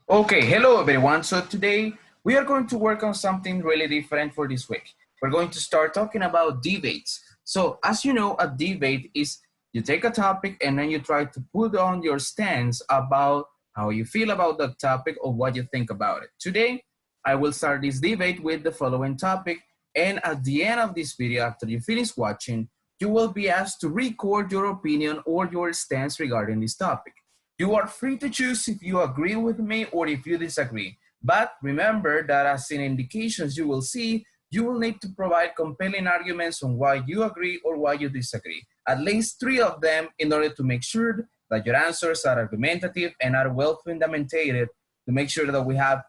Okay, hello everyone. So today we are going to work on something really different for this week. We're going to start talking about debates. So as you know, a debate is you take a topic and then you try to put on your stance about how you feel about that topic or what you think about it. Today, I will start this debate with the following topic. And at the end of this video, after you finish watching, you will be asked to record your opinion or your stance regarding this topic. You are free to choose if you agree with me or if you disagree. But remember that as in indications you will see, you will need to provide compelling arguments on why you agree or why you disagree. At least 3 of them in order to make sure that your answers are argumentative and are well fundamentated to make sure that we have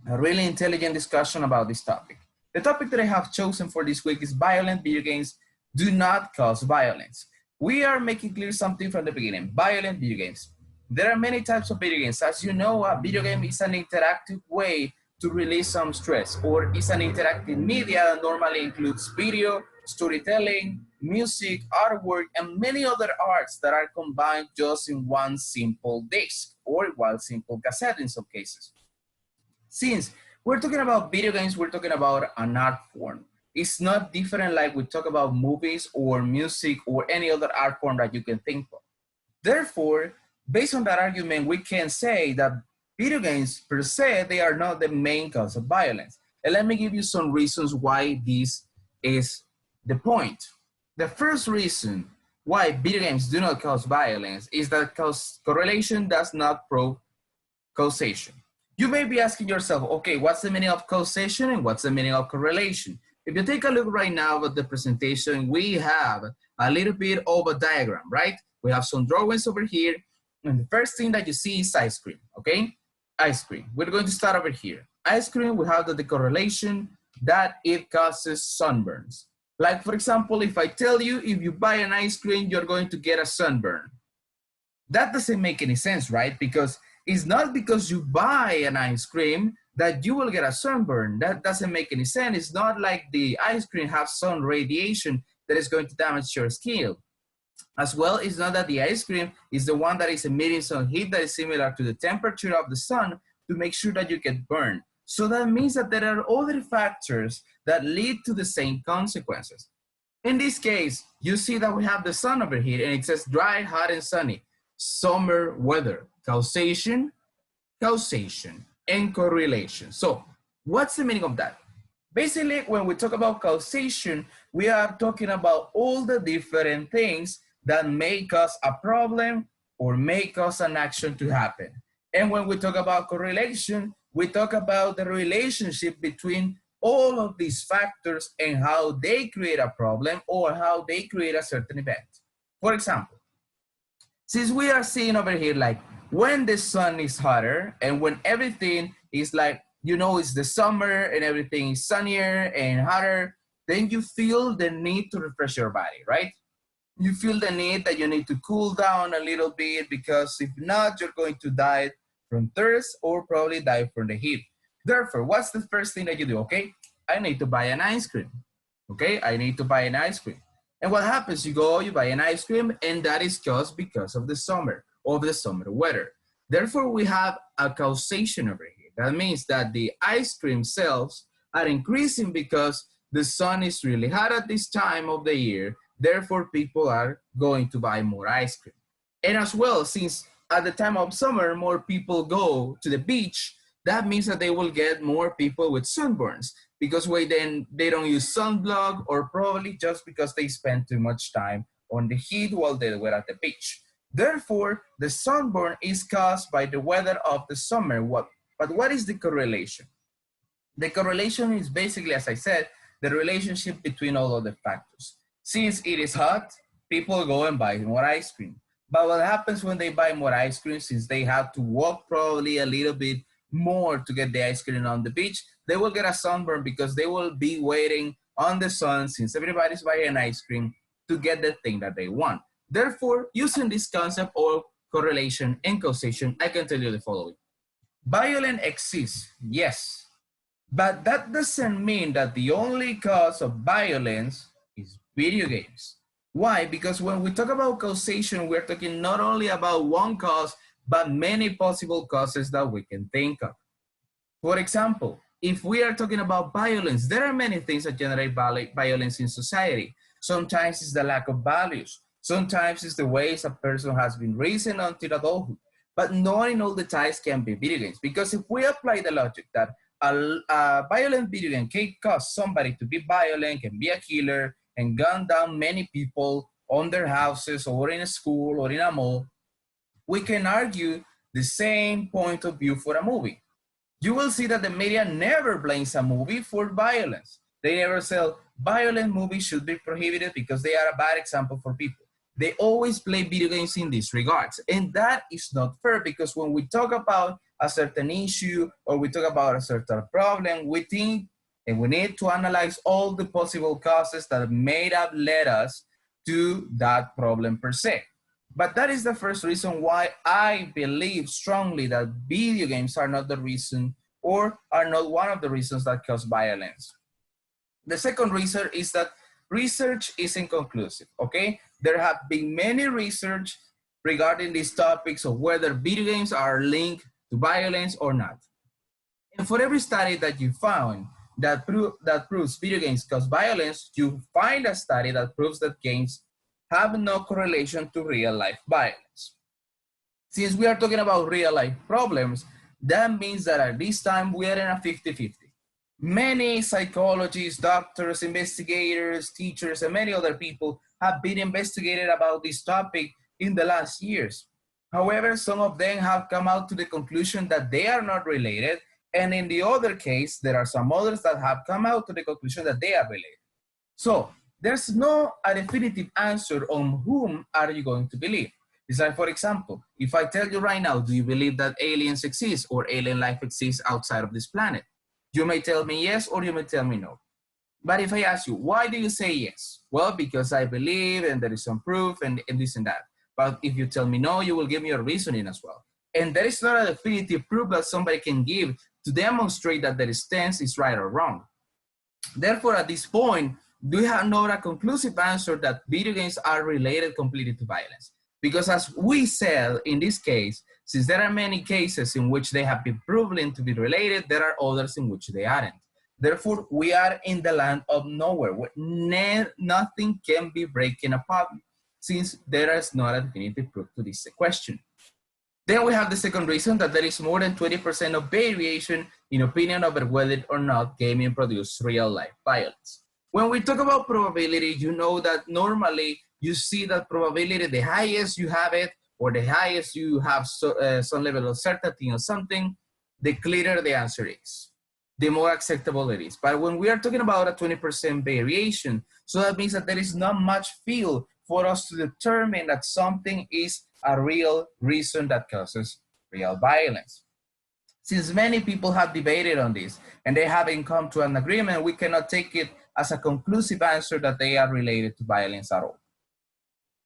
a really intelligent discussion about this topic. The topic that I have chosen for this week is violent video games do not cause violence. We are making clear something from the beginning. Violent video games. There are many types of video games. As you know, a video game is an interactive way to release some stress, or is an interactive media that normally includes video, storytelling, music, artwork, and many other arts that are combined just in one simple disc or one simple cassette in some cases. Since we're talking about video games, we're talking about an art form. It's not different like we talk about movies or music or any other art form that you can think of. Therefore, based on that argument, we can say that video games per se, they are not the main cause of violence. And let me give you some reasons why this is the point. The first reason why video games do not cause violence is that correlation does not prove causation. You may be asking yourself, okay, what's the meaning of causation and what's the meaning of correlation? If you take a look right now at the presentation, we have a little bit of a diagram, right? We have some drawings over here. And the first thing that you see is ice cream, okay? Ice cream. We're going to start over here. Ice cream, we have the correlation that it causes sunburns. Like, for example, if I tell you if you buy an ice cream, you're going to get a sunburn. That doesn't make any sense, right? Because it's not because you buy an ice cream that you will get a sunburn. That doesn't make any sense. It's not like the ice cream has sun radiation that is going to damage your skin. As well, it's not that the ice cream is the one that is emitting some heat that is similar to the temperature of the sun to make sure that you get burned. So that means that there are other factors that lead to the same consequences. In this case, you see that we have the sun over here and it says dry, hot, and sunny. Summer weather. Causation, causation, and correlation. So what's the meaning of that? Basically, when we talk about causation, we are talking about all the different things that may cause a problem or may cause an action to happen. And when we talk about correlation, we talk about the relationship between all of these factors and how they create a problem or how they create a certain event. For example, since we are seeing over here, like when the sun is hotter and when everything is like, you know, it's the summer and everything is sunnier and hotter, then you feel the need to refresh your body, right? You feel the need that you need to cool down a little bit because if not, you're going to die from thirst or probably die from the heat. Therefore, what's the first thing that you do? Okay, I need to buy an ice cream. Okay, I need to buy an ice cream. And what happens? You go, you buy an ice cream, and that is caused because of the summer weather. Therefore, we have a causation over here. That means that the ice cream sales are increasing because the sun is really hot at this time of the year. Therefore, people are going to buy more ice cream. And as well, since at the time of summer, more people go to the beach, that means that they will get more people with sunburns because they don't use sunblock or probably just because they spend too much time on the heat while they were at the beach. Therefore, the sunburn is caused by the weather of the summer. But what is the correlation? The correlation is basically, as I said, the relationship between all of the factors. Since it is hot, people go and buy more ice cream. But what happens when they buy more ice cream, since they have to walk probably a little bit more to get the ice cream on the beach, they will get a sunburn because they will be waiting on the sun since everybody's buying ice cream to get the thing that they want. Therefore, using this concept of correlation and causation, I can tell you the following. Violence exists, yes, but that doesn't mean that the only cause of violence is video games. Why? Because when we talk about causation, we're talking not only about one cause, but many possible causes that we can think of. For example, if we are talking about violence, there are many things that generate violence in society. Sometimes it's the lack of values. Sometimes it's the ways a person has been raised until adulthood. But not in all the times can be video games. Because if we apply the logic that a violent video game can cause somebody to be violent, can be a killer, and gun down many people on their houses or in a school or in a mall, we can argue the same point of view for a movie. You will see that the media never blames a movie for violence. They never say violent movies should be prohibited because they are a bad example for people. They always play video games in these regards. And that is not fair, because when we talk about a certain issue or we talk about a certain problem, we think and we need to analyze all the possible causes that may have led us to that problem per se. But that is the first reason why I believe strongly that video games are not the reason, or are not one of the reasons that cause violence. The second reason is that research is inconclusive, okay? There have been many research regarding these topics of whether video games are linked to violence or not. And for every study that you found that proves video games cause violence, you find a study that proves that games have no correlation to real life violence. Since we are talking about real life problems, that means that at this time we are in a 50-50. Many psychologists, doctors, investigators, teachers, and many other people have been investigated about this topic in the last years. However, some of them have come out to the conclusion that they are not related, and in the other case, there are some others that have come out to the conclusion that they are related. So there's no a definitive answer on whom are you going to believe. It's like, for example, if I tell you right now, do you believe that aliens exist or alien life exists outside of this planet? You may tell me yes, or you may tell me no. But if I ask you, why do you say yes? Well, because I believe and there is some proof and this and that. But if you tell me no, you will give me a reasoning as well. And there is not a definitive proof that somebody can give to demonstrate that their stance is right or wrong. Therefore, at this point, we have not a conclusive answer that video games are related completely to violence. Because as we said, in this case, since there are many cases in which they have been proven to be related, there are others in which they aren't. Therefore, we are in the land of nowhere, where nothing can be breaking apart, since there is not a definitive proof to this question. Then we have the second reason, that there is more than 20% of variation in opinion over whether or not gaming produces real life violence. When we talk about probability, you know that normally you see that probability, the highest you have it, or the highest you have some level of certainty on something, the clearer the answer is, the more acceptable it is. But when we are talking about a 20% variation, so that means that there is not much field for us to determine that something is a real reason that causes real violence. Since many people have debated on this and they haven't come to an agreement, we cannot take it as a conclusive answer that they are related to violence at all.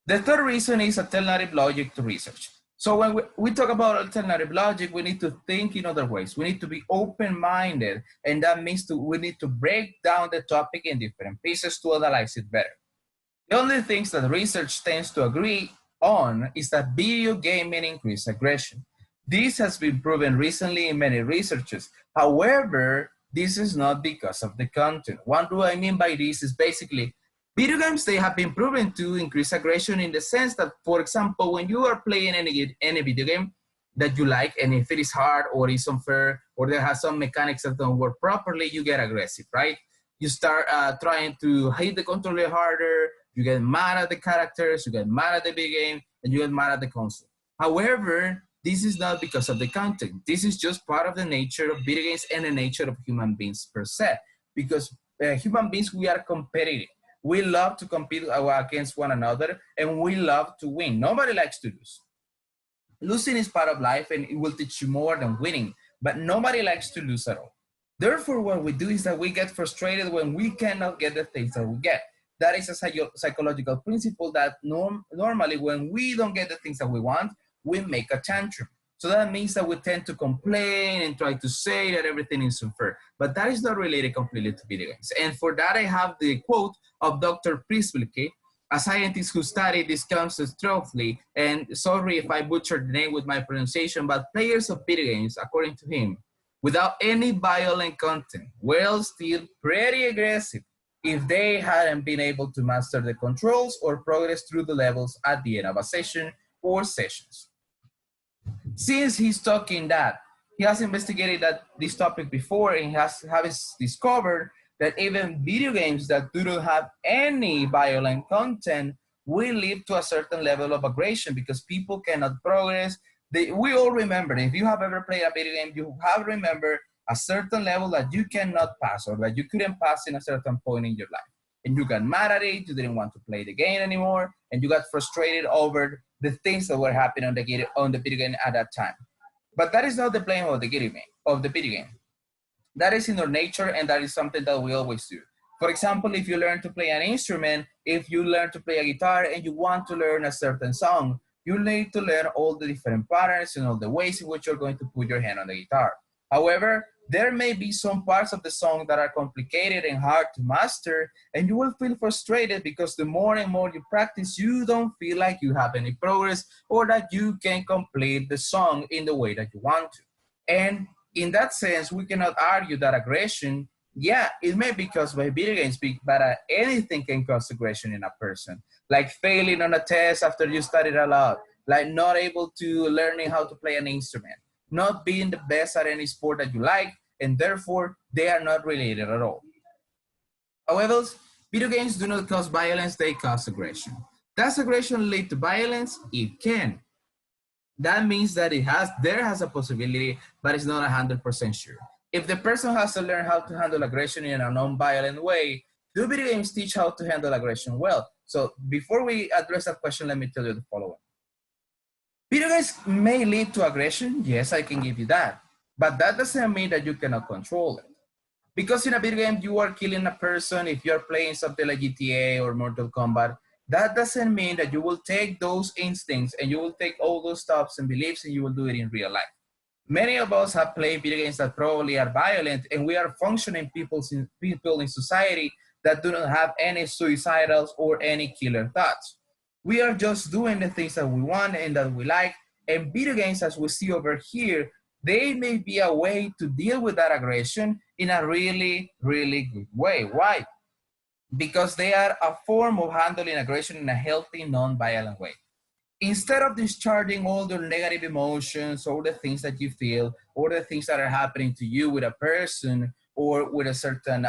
The third reason is alternative logic to research. So when we talk about alternative logic, we need to think in other ways. We need to be open-minded, and that means we need to break down the topic in different pieces to analyze it better. The only things that research tends to agree on is that video gaming increases aggression. This has been proven recently in many researches. However, this is not because of the content. What do I mean by this is basically, video games, they have been proven to increase aggression in the sense that, for example, when you are playing any video game that you like, and if it is hard or is unfair or there has some mechanics that don't work properly, you get aggressive, right? You start trying to hit the controller harder, you get mad at the characters, you get mad at the video game, and you get mad at the console. However, this is not because of the content. This is just part of the nature of video games and the nature of human beings per se. Because human beings, we are competitive. We love to compete against one another, and we love to win. Nobody likes to lose. Losing is part of life, and it will teach you more than winning, but nobody likes to lose at all. Therefore, what we do is that we get frustrated when we cannot get the things that we get. That is a psychological principle that normally when we don't get the things that we want, we make a tantrum. So that means that we tend to complain and try to say that everything is unfair. But that is not related completely to video games. And for that, I have the quote of Dr. Prisvilke, a scientist who studied this concept thoroughly, and sorry if I butchered the name with my pronunciation, but players of video games, according to him, without any violent content, were still pretty aggressive if they hadn't been able to master the controls or progress through the levels at the end of a session or sessions. Since he's talking that, he has investigated this topic before and has discovered that even video games that do not have any violent content will lead to a certain level of aggression because people cannot progress. We all remember, if you have ever played a video game, you have remembered a certain level that you cannot pass or that you couldn't pass in a certain point in your life. And you got mad at it, you didn't want to play the game anymore, and you got frustrated over the things that were happening on the video game at that time. But that is not the blame of the video game. That is in our nature, and that is something that we always do. For example, if you learn to play an instrument, if you learn to play a guitar and you want to learn a certain song, you need to learn all the different patterns and all the ways in which you're going to put your hand on the guitar. However, there may be some parts of the song that are complicated and hard to master, and you will feel frustrated because the more and more you practice, you don't feel like you have any progress or that you can complete the song in the way that you want to. And in that sense, we cannot argue that aggression, yeah, it may be caused by video games, but anything can cause aggression in a person. Like failing on a test after you studied a lot, like not able to learning how to play an instrument, not being the best at any sport that you like, and therefore they are not related at all. However, video games do not cause violence, they cause aggression. Does aggression lead to violence? It can. That means that there has a possibility, but it's not 100% sure. If the person has to learn how to handle aggression in a non-violent way, do video games teach how to handle aggression well? So before we address that question, let me tell you the following. Video games may lead to aggression. Yes, I can give you that. But that doesn't mean that you cannot control it. Because in a video game, you are killing a person. If you're playing something like GTA or Mortal Kombat, that doesn't mean that you will take those instincts and you will take all those thoughts and beliefs and you will do it in real life. Many of us have played video games that probably are violent, and we are functioning people in society that do not have any suicidal or any killer thoughts. We are just doing the things that we want and that we like, and video games, as we see over here, they may be a way to deal with that aggression in a really, really good way. Why? Because they are a form of handling aggression in a healthy, non-violent way. Instead of discharging all the negative emotions or the things that you feel or the things that are happening to you with a person or with a certain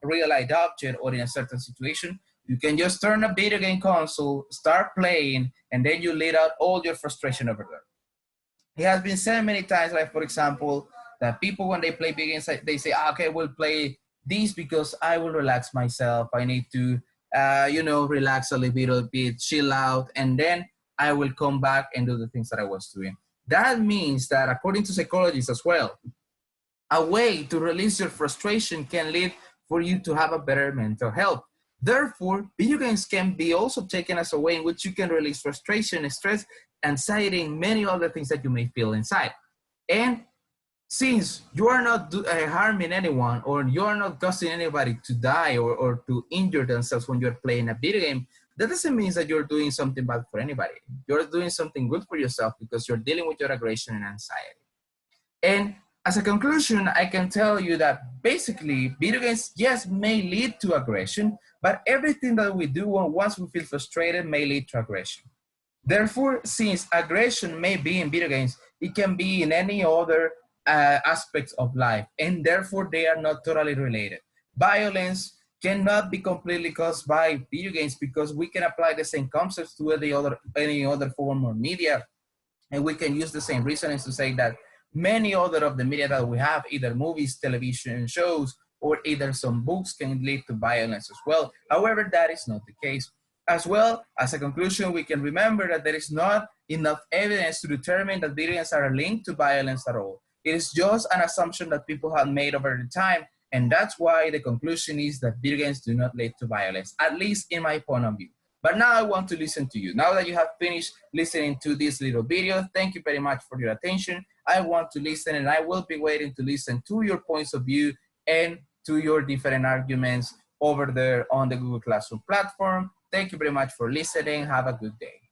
real-life object or in a certain situation, you can just turn a video game console, start playing, and then you let out all your frustration over there. It has been said many times, like for example, that people when they play video games, they say, okay, we'll play this because I will relax myself. I need to, relax a little bit, chill out, and then I will come back and do the things that I was doing. That means that according to psychologists as well, a way to release your frustration can lead for you to have a better mental health. Therefore, video games can be also taken as a way in which you can release frustration, stress, anxiety, and many other things that you may feel inside. And since you are not harming anyone or you are not causing anybody to die or to injure themselves when you're playing a video game, that doesn't mean that you're doing something bad for anybody. You're doing something good for yourself because you're dealing with your aggression and anxiety. And as a conclusion, I can tell you that basically video games, yes, may lead to aggression, but everything that we do once we feel frustrated may lead to aggression. Therefore, since aggression may be in video games, it can be in any other aspects of life, and therefore they are not totally related. Violence cannot be completely caused by video games because we can apply the same concepts to any other form of media, and we can use the same reasonings to say that many other of the media that we have, either movies, television shows, or either some books can lead to violence as well. However, that is not the case. As well, as a conclusion, we can remember that there is not enough evidence to determine that video games are linked to violence at all. It is just an assumption that people have made over the time, and that's why the conclusion is that video games do not lead to violence, at least in my point of view. But now I want to listen to you. Now that you have finished listening to this little video, thank you very much for your attention. I want to listen, and I will be waiting to listen to your points of view and to your different arguments over there on the Google Classroom platform. Thank you very much for listening. Have a good day.